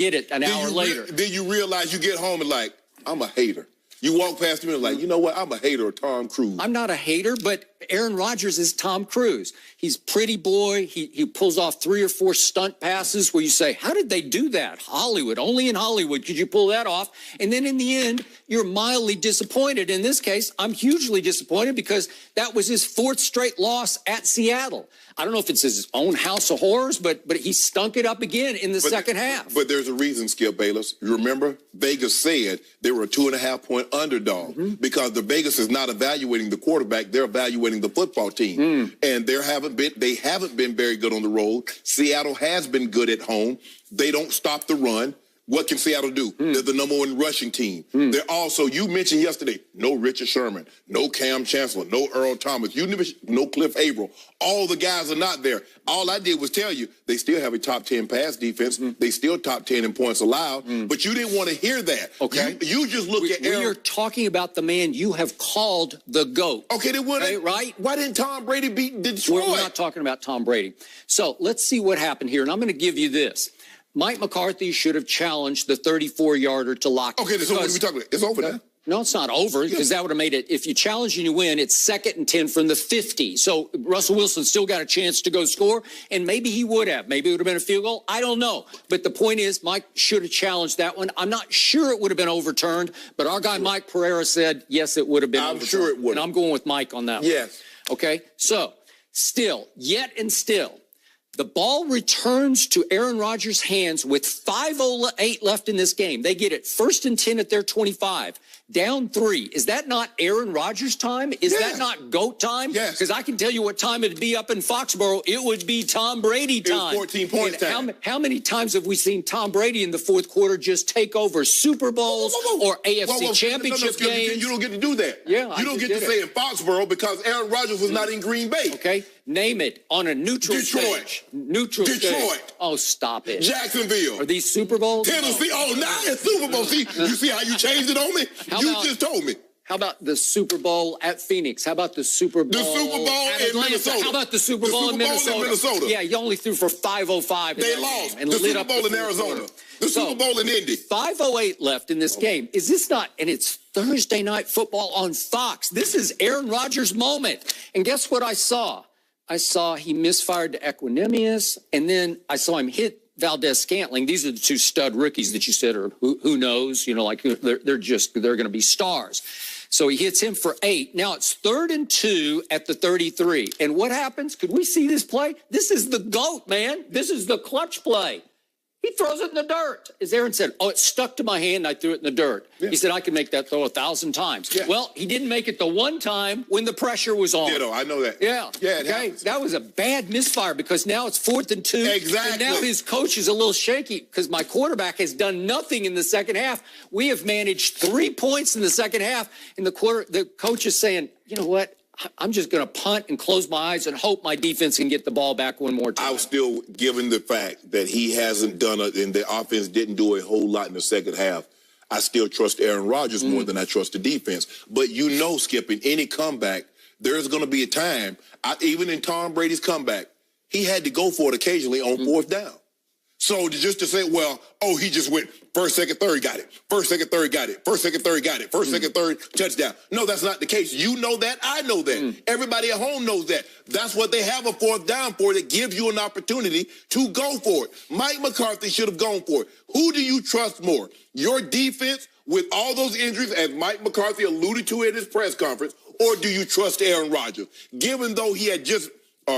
get it an hour later. Then you realize you get home and like, I'm a hater. You walk past me and like, you know what? I'm a hater of Tom Cruise. I'm not a hater, but Aaron Rodgers is Tom Cruise. He's pretty boy. He pulls off 3 or 4 stunt passes where you say, how did they do that? Hollywood, only in Hollywood could you pull that off. And then in the end, you're mildly disappointed. In this case, I'm hugely disappointed because that was his 4th straight loss at Seattle. I don't know if it's his own house of horrors, but he stunk it up again in the second half. But there's a reason, Skip Bayless. You remember, Vegas said they were a 2.5-point underdog because the Vegas is not evaluating the quarterback; they're evaluating the football team, and they haven't been very good on the road. Seattle has been good at home. They don't stop the run. What can Seattle do? They're the #1 rushing team. They're also, you mentioned yesterday, no Richard Sherman, no Cam Chancellor, no Earl Thomas, no Cliff Averill. All the guys are not there. All I did was tell you they still have a top 10 pass defense. They still top 10 in points allowed. But you didn't want to hear that. Okay. You just look at Aaron. We are talking about the man you have called the GOAT. Okay, then right? Why didn't Tom Brady beat Detroit? We're not talking about Tom Brady. So let's see what happened here. And I'm going to give you this. Mike McCarthy should have challenged the 34-yarder to lock. Okay, so what are we talking about? It's over now. No, it's not over because that would have made it. If you challenge and you win, it's 2nd and 10 from the 50. So Russell Wilson still got a chance to go score, and maybe he would have. Maybe it would have been a field goal. I don't know. But the point is, Mike should have challenged that one. I'm not sure it would have been overturned, but our guy Mike Pereira said, yes, it would have been overturned. I'm sure it would. And I'm going with Mike on that one. Yes. Okay, so still, the ball returns to Aaron Rodgers' hands with 5:08 left in this game. They get it 1st and 10 at their 25. Down 3. Is that not Aaron Rodgers' time? Is that not GOAT time? Yes. Because I can tell you what time it'd be up in Foxborough. It would be Tom Brady time. It was 14 points time. How many times have we seen Tom Brady in the 4th quarter just take over Super Bowls or AFC Championship games? You don't get to do that. Yeah, you don't get to say in Foxborough because Aaron Rodgers was not in Green Bay. Okay. Name it on a neutral stage. Neutral stage. Oh, stop it. Jacksonville. Are these Super Bowls? Tennessee. Oh, now it's Super Bowl. See, you see how you changed it on me? Just told me. How about the Super Bowl at Phoenix? How about the Super Bowl at in Minnesota? How about the Super Bowl in Minnesota? Yeah, you only threw for 505. They lost. The Super Bowl in Arizona. The Super Bowl in Indy. 5:08 left in this game. Is this not? And it's Thursday night football on Fox. This is Aaron Rodgers' moment. And guess what I saw? I saw he misfired to Equanimous, and then I saw him hit Valdez-Scantling. These are the 2 stud rookies that you said are who knows, like they're going to be stars. So he hits him for 8. Now it's 3rd and 2 at the 33. And what happens? Could we see this play? This is the GOAT, man. This is the clutch play. He throws it in the dirt. As Aaron said, it stuck to my hand and I threw it in the dirt. Yeah. He said, I can make that throw 1,000 times. Yeah. Well, he didn't make it the one time when the pressure was on. I know that. Yeah. Okay. That was a bad misfire because now it's 4th and 2. Exactly. And now his coach is a little shaky because my quarterback has done nothing in the second half. We have managed 3 points in the second half. And the coach is saying, you know what? I'm just going to punt and close my eyes and hope my defense can get the ball back one more time. I was still given the fact that he hasn't done it and the offense didn't do a whole lot in the second half. I still trust Aaron Rodgers more than I trust the defense. But Skip, in any comeback, there's going to be a time, even in Tom Brady's comeback, he had to go for it occasionally on 4th down. So just to say, he just went 1st, 2nd, 3rd, got it. 1st, 2nd, 3rd, got it. 1st, 2nd, 3rd, got it. 1st, 2nd, 3rd, touchdown. No, that's not the case. You know that. I know that. Everybody at home knows that. That's what they have a 4th down for, that gives you an opportunity to go for it. Mike McCarthy should have gone for it. Who do you trust more? Your defense with all those injuries, as Mike McCarthy alluded to at his press conference, or do you trust Aaron Rodgers? Given though he had just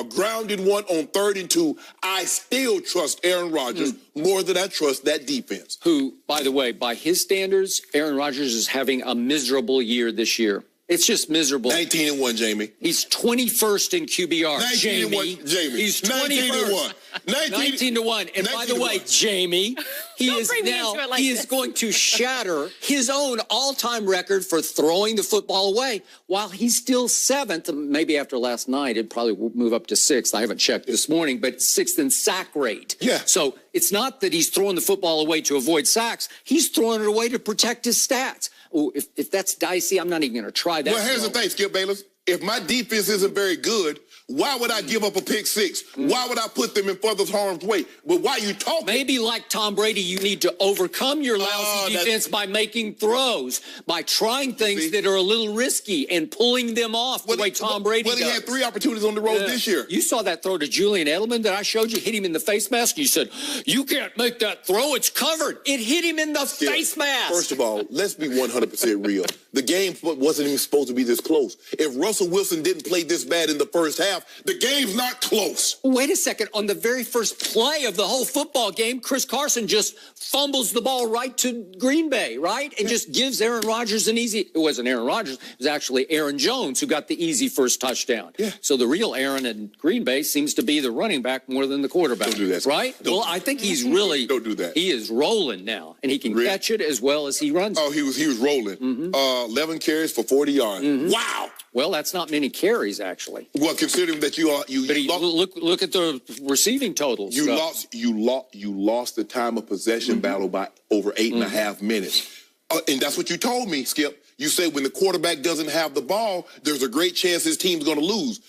grounded one on 3rd and 2, I still trust Aaron Rodgers more than I trust that defense. Who, by the way, by his standards, Aaron Rodgers is having a miserable year this year. It's just miserable. 19-1, Jamie. He's 21st in QBR. 19-1, Jamie. He's 21st. 19-1. And by the way, Jamie, he is going to shatter his own all-time record for throwing the football away while he's still 7th. Maybe after last night, it'd probably move up to 6th. I haven't checked this morning, but 6th in sack rate. Yeah. So it's not that he's throwing the football away to avoid sacks. He's throwing it away to protect his stats. Oh, if that's dicey, I'm not even going to try that. Well, here's the thing, Skip Bayless. If my defense isn't very good, Why would I give up a pick six? Why would I put them in further harm's way? But why you talking? Maybe like Tom Brady, you need to overcome your lousy defense by making throws, by trying things that are a little risky and pulling them off the way Tom Brady does. Well, he had 3 opportunities on the road this year. You saw that throw to Julian Edelman that I showed you, hit him in the face mask. You said, you can't make that throw. It's covered. It hit him in the face mask. First of all, let's be 100% real. The game wasn't even supposed to be this close. If Russell Wilson didn't play this bad in the first half, the game's not close. Wait a second. On the very first play of the whole football game, Chris Carson just fumbles the ball right to Green Bay, right? And just gives Aaron Rodgers an easy... It wasn't Aaron Rodgers. It was actually Aaron Jones who got the easy first touchdown. Yeah. So the real Aaron in Green Bay seems to be the running back more than the quarterback. Don't do that. Right? Well, I think he's really... Don't do that. He is rolling now, and he can catch it as well as he runs. Oh, he was rolling. 11 carries for 40 yards. Wow. Well, that's not many carries, actually. Well, considering that look at the receiving totals. You lost the time of possession battle by over 8.5 minutes. And that's what you told me, Skip. You said when the quarterback doesn't have the ball, there's a great chance his team's going to lose.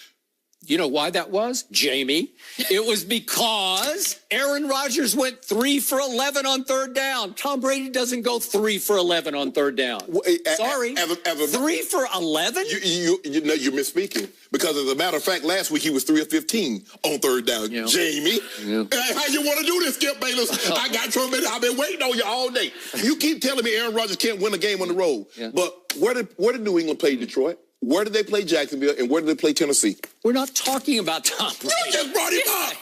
You know why that was, Jamie? It was because Aaron Rodgers went 3 for 11 on third down. Tom Brady doesn't go 3 for 11 on third down. Sorry, 3 for 11? You're misspeaking. Because as a matter of fact, last week he was 3 of 15 on third down. Yeah. Jamie, how you want to do this, Skip Bayless? I got tremendous. I've been waiting on you all day. You keep telling me Aaron Rodgers can't win a game on the road. Yeah. But where did New England play Detroit? Where did they play Jacksonville, and where did they play Tennessee? We're not talking about Tom Brady. You just brought him up.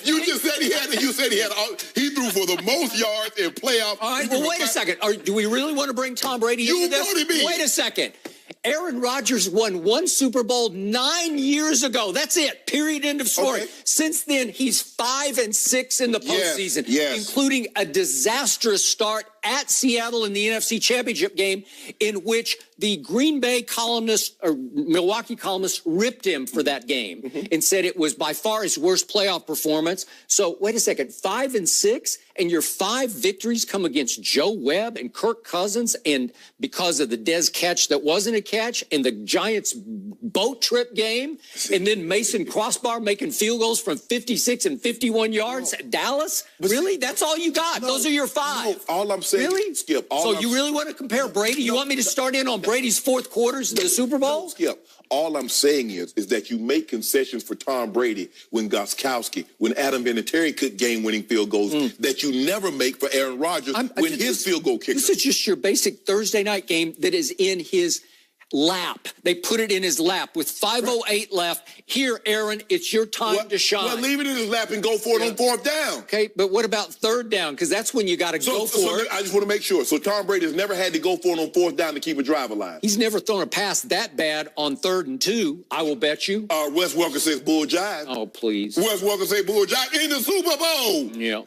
You just said he threw for the most yards in playoffs. All right, well, wait a second. Do we really want to bring Tom Brady into this? Wait a second. Aaron Rodgers won 1 Super Bowl 9 years ago. That's it. Period. End of story. Okay. Since then, he's 5-6 in the postseason, including a disastrous start at Seattle in the NFC Championship game, in which the Green Bay columnist or Milwaukee columnist ripped him for that game and said it was by far his worst playoff performance. So wait a second, 5-6, and your 5 victories come against Joe Webb and Kirk Cousins, and because of the Dez catch that wasn't a catch, and the Giants boat trip game, and then Mason Crossbar making field goals from 56 and 51 yards at Dallas? Really? That's all you got? Those are your 5? No, all I'm saying, really? Skip. You really want to compare Brady? You want me to start in on Brady's 4th quarters in the Super Bowl? No, Skip. All I'm saying is that you make concessions for Tom Brady when Gostkowski, when Adam Vinatieri could game-winning field goals that you never make for Aaron Rodgers when his field goal kicker. This is just your basic Thursday night game that is in his lap. They put it in his lap with 5:08 left. Here, Aaron, it's your time to shine. Well, leave it in his lap and go for it on 4th down. Okay, but what about 3rd down? Because that's when you got to go for it. I just want to make sure. So Tom Brady has never had to go for it on 4th down to keep a drive alive. He's never thrown a pass that bad on 3rd and 2, I will bet you. Wes Welker says bull jive. Oh, please. Wes Welker says bull jive in the Super Bowl. Yeah.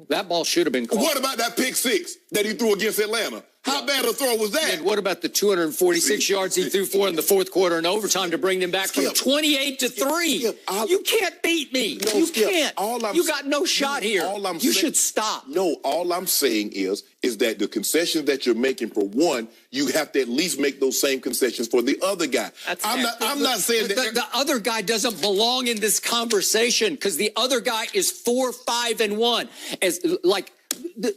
That ball should have been caught. What about that pick 6 that he threw against Atlanta? How bad a throw was that? And what about the 246 yards he threw for in the 4th quarter in overtime to bring them back from 28 to 3? You can't beat me. You can't. You got no shot here. You should stop. No, all I'm saying is that the concessions that you're making for one, you have to at least make those same concessions for the other guy. I'm not saying that the other guy doesn't belong in this conversation, because the other guy is 4-5-1.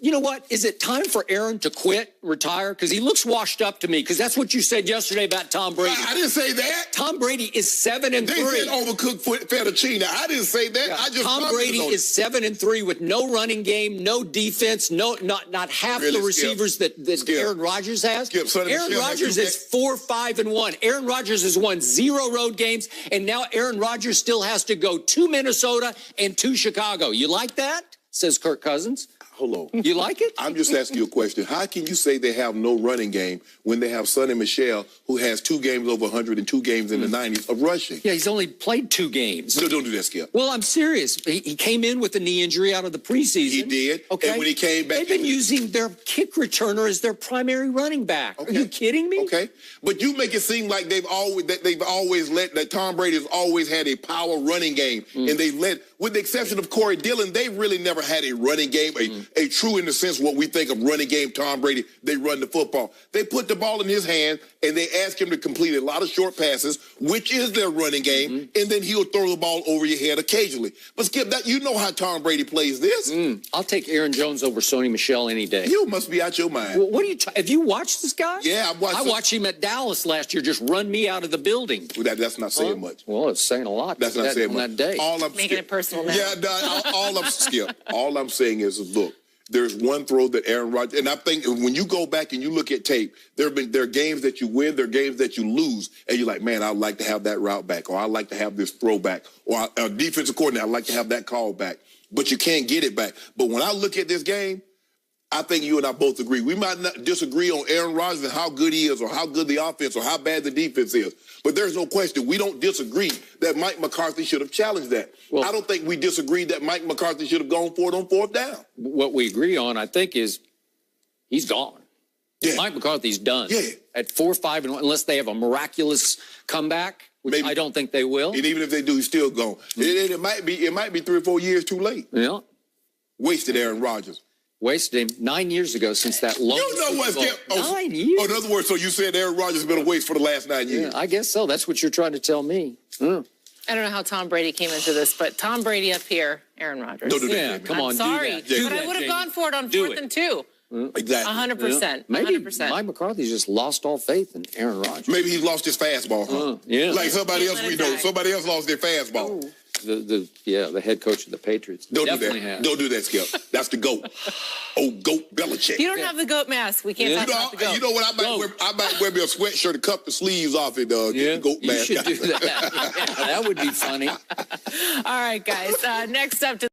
You know what? Is it time for Aaron to quit, retire? Because he looks washed up to me, because that's what you said yesterday about Tom Brady. I didn't say that. Tom Brady is 7-3. They said overcooked fettuccine. I didn't say that. Yeah. Tom Brady is 7-3 with no running game, no defense, not half the receivers that Aaron Rodgers has. Aaron Rodgers is 4-5-1. Aaron Rodgers has won 0 road games, and now Aaron Rodgers still has to go to Minnesota and to Chicago. You like that? Says Kirk Cousins. Hold on. You like it? I'm just asking you a question. How can you say they have no running game when they have Sonny Michel, who has 2 games over 100 and 2 games in the 90s of rushing? Yeah, he's only played 2 games. No, don't do that, Skip. Well, I'm serious. He came in with a knee injury out of the preseason. He did. Okay. And when he came back, they've been using their kick returner as their primary running back. Okay. Are you kidding me? Okay. But you make it seem like that Tom Brady has always had a power running game, and they've let, with the exception of Corey Dillon, they've really never had a running game, a a true in the sense what we think of running game Tom Brady. They run the football. They put the ball in his hand and they ask him to complete a lot of short passes, which is their running game, and then he'll throw the ball over your head occasionally. But Skip, that you know how Tom Brady plays this. I'll take Aaron Jones over Sony Michel any day. You must be out your mind. Well, what are you? Have you watched this guy? Yeah, I watched him at Dallas last year. Just run me out of the building. Well, that's not saying much. Well, it's saying a lot. That's not saying on much. That day. All I'm making it personal now. Yeah, all I'm Skip. All I'm saying is, look, there's one throw that Aaron Rodgers, and I think when you go back and you look at tape, there are games that you win, there are games that you lose, and you're like, man, I'd like to have that route back, or I'd like to have this throw back, or a defensive coordinator, I'd like to have that call back, but you can't get it back. But when I look at this game, I think you and I both agree. We might not disagree on Aaron Rodgers and how good he is or how good the offense or how bad the defense is. But there's no question. We don't disagree that Mike McCarthy should have challenged that. Well, I don't think we disagree that Mike McCarthy should have gone for it on fourth down. What we agree on, I think, is he's gone. Yeah. Mike McCarthy's done. Yeah. At 4-5, unless they have a miraculous comeback, which maybe, I don't think they will. And even if they do, he's still gone. It might be 3 or 4 years too late. Yeah. Wasted Aaron Rodgers. Wasted him 9 years ago since that long. You know what, Skip? 9 years. Oh, in other words, so you said Aaron Rodgers has been a waste for the last 9 years. Yeah, I guess so. That's what you're trying to tell me. I don't know how Tom Brady came into this, but Tom Brady up here, Aaron Rodgers. Don't do that. Yeah, come on, I'm sorry, but I would have gone for it on 4th and 2. Exactly. 100%. Maybe 100%. Mike McCarthy's just lost all faith in Aaron Rodgers. Maybe he's lost his fastball, huh? Yeah. Like somebody else we know. Somebody else lost their fastball. Ooh. The head coach of the Patriots. Don't do that. Don't do that, Skip. That's the GOAT. Goat Belichick. You don't have the goat mask. We can't talk about the goat. You know what? I might wear me a sweatshirt to cup the sleeves off it, get the goat mask. You should do that. That would be funny. All right, guys. Next up to